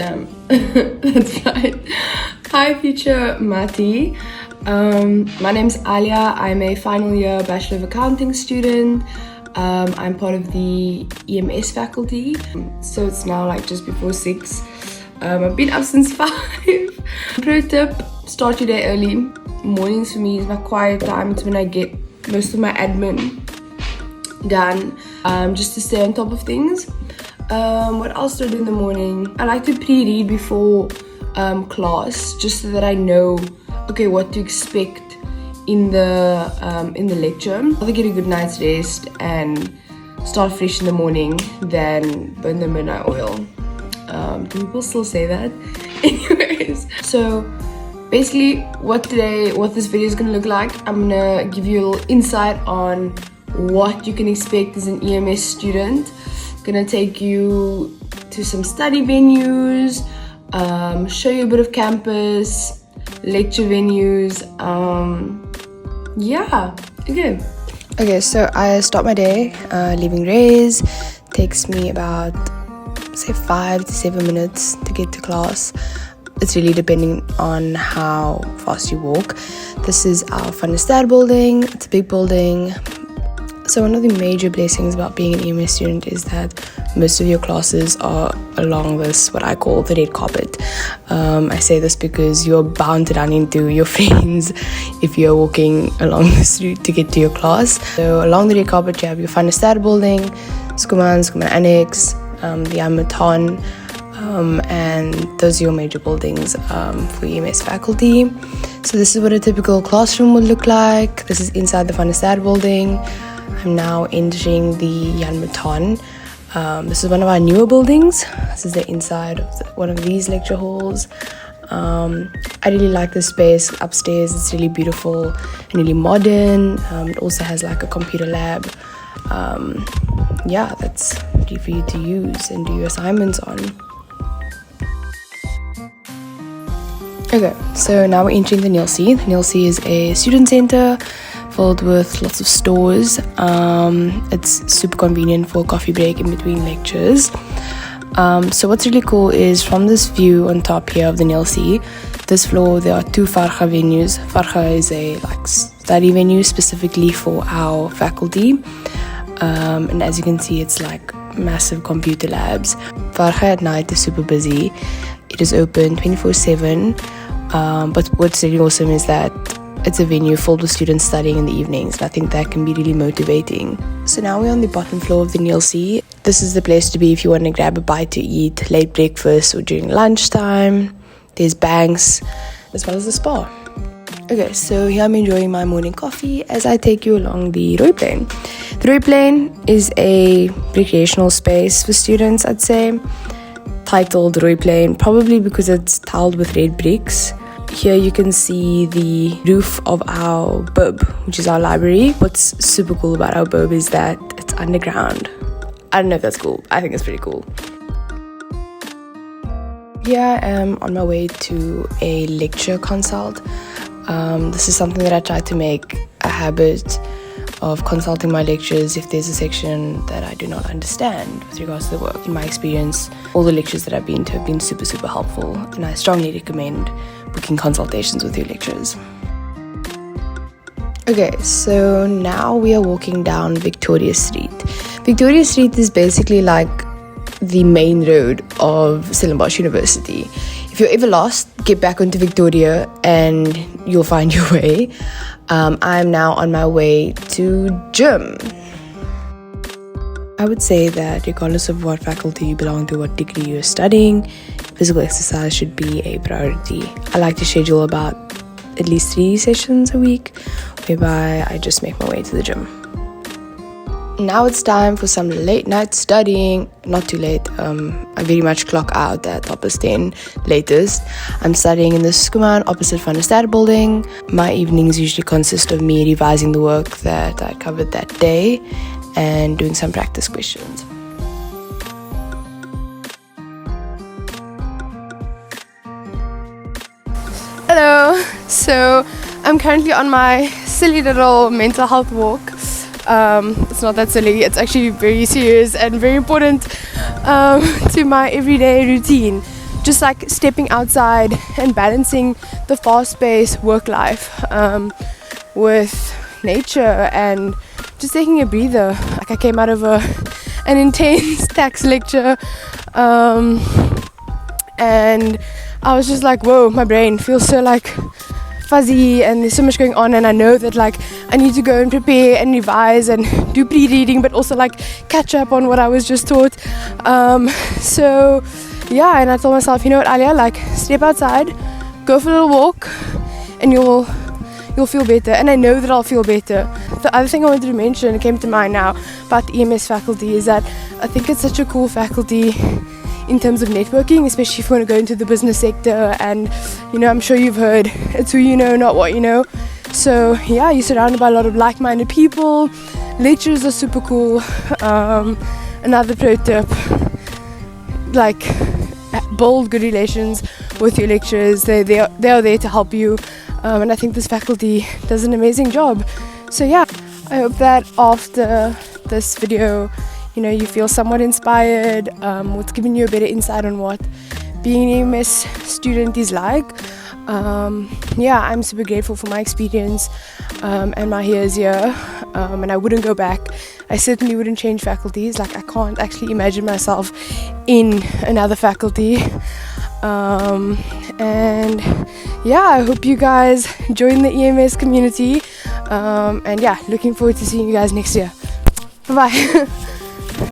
Damn, that's right. Hi, future Mati. My name's Alia. I'm a final year Bachelor of Accounting student. I'm part of the EMS faculty. So it's now like just before 6. I've been up since 5. Pro tip, start your day early. Mornings for me is my quiet time. It's when I get most of my admin done, just to stay on top of things. What else do I do in the morning? I like to pre-read before class, just so that I know, okay, what to expect in the lecture. I'd rather get a good night's rest and start fresh in the morning than burn the midnight oil. Do people still say that? Anyways, so basically what this video is gonna look like, I'm gonna give you a little insight on what you can expect as an EMS student. Gonna take you to some study venues, show you a bit of campus, lecture venues. Yeah, okay, so I start my day leaving Rays. Takes me about say 5 to 7 minutes to get to class. It's really depending on how fast you walk. This is our Van der Stad building. It's a big building. So one of the major blessings about being an EMS student is that most of your classes are along this, what I call the red carpet. I say this because you're bound to run into your friends if you're walking along this route to get to your class. So along the red carpet you have your Van der Stad building, Schoeman Annex, the Jan Maton, and those are your major buildings for EMS faculty. So this is what a typical classroom would look like. This is inside the Van der Stad building. I'm now entering the Jan Maton. This is one of our newer buildings. This is the inside of one of these lecture halls. I really like this space upstairs. It's really beautiful and really modern. It also has like a computer lab. Yeah, that's ready for you to use and do your assignments on. Okay, so now we're entering the Nielsie. The Nielsie is a student center filled with lots of stores. It's super convenient for a coffee break in between lectures. So what's really cool is from this view on top here of the Nielsie, this floor there are 2 Farga venues. Farga is a study venue specifically for our faculty. And as you can see, it's like massive computer labs. Farga at night is super busy. It is open 24/7. But what's really awesome is that it's a venue filled with students studying in the evenings, and I think that can be really motivating. So now we're on the bottom floor of the Nielsie. This is the place to be if you want to grab a bite to eat, late breakfast, or during lunchtime. There's banks, as well as the spa. Okay, so here I'm enjoying my morning coffee as I take you along the Rooiplane. The Rooiplane is a recreational space for students, I'd say. Titled Rooiplane, probably because it's tiled with red bricks. Here you can see the roof of our bib, which is our library. What's super cool about our bib is that it's underground. I don't know if that's cool. I think it's pretty cool. Here I am on my way to a lecture consult. This is something that I try to make a habit of consulting my lectures if there's a section that I do not understand with regards to the work. In my experience, all the lectures that I've been to have been super, super helpful, and I strongly recommend booking consultations with your lecturers. Okay, so now we are walking down Victoria Street. Victoria Street is basically like the main road of Stellenbosch University. If you're ever lost, get back onto Victoria and you'll find your way. I'm now on my way to gym. I would say that regardless of what faculty you belong to, what degree you're studying, physical exercise should be a priority. I like to schedule about at least 3 sessions a week, whereby I just make my way to the gym. Now it's time for some late night studying. Not too late. I very much clock out at 10:30 latest. I'm studying in the Schoeman opposite Van der Stad building. My evenings usually consist of me revising the work that I covered that day and doing some practice questions. Hello. So I'm currently on my silly little mental health walk. It's not that silly, it's actually very serious and very important to my everyday routine. just like stepping outside and balancing the fast-paced work life with nature and just taking a breather. Like I came out of an intense tax lecture and I was just like, whoa, my brain feels so like fuzzy and there's so much going on, and I know that like I need to go and prepare and revise and do pre-reading, but also like catch up on what I was just taught. So yeah, and I told myself, you know what, Alia, like step outside, go for a little walk, and you'll feel better. And I know that I'll feel better. The other thing I wanted to mention, came to mind now, about the EMS faculty, is that I think it's such a cool faculty in terms of networking, especially if you want to go into the business sector. And you know, I'm sure you've heard, it's who you know, not what you know. So yeah, you're surrounded by a lot of like-minded people. Lectures are super cool. Another pro tip, like build good relations with your lecturers. They are there to help you, and I think this faculty does an amazing job. So yeah, I hope that after this video, you know, you feel somewhat inspired, what's giving you a better insight on what being an EMS student is like. Yeah, I'm super grateful for my experience and my years here, and I wouldn't go back. I certainly wouldn't change faculties. Like I can't actually imagine myself in another faculty. And yeah, I hope you guys join the EMS community, and yeah, looking forward to seeing you guys next year. Bye bye.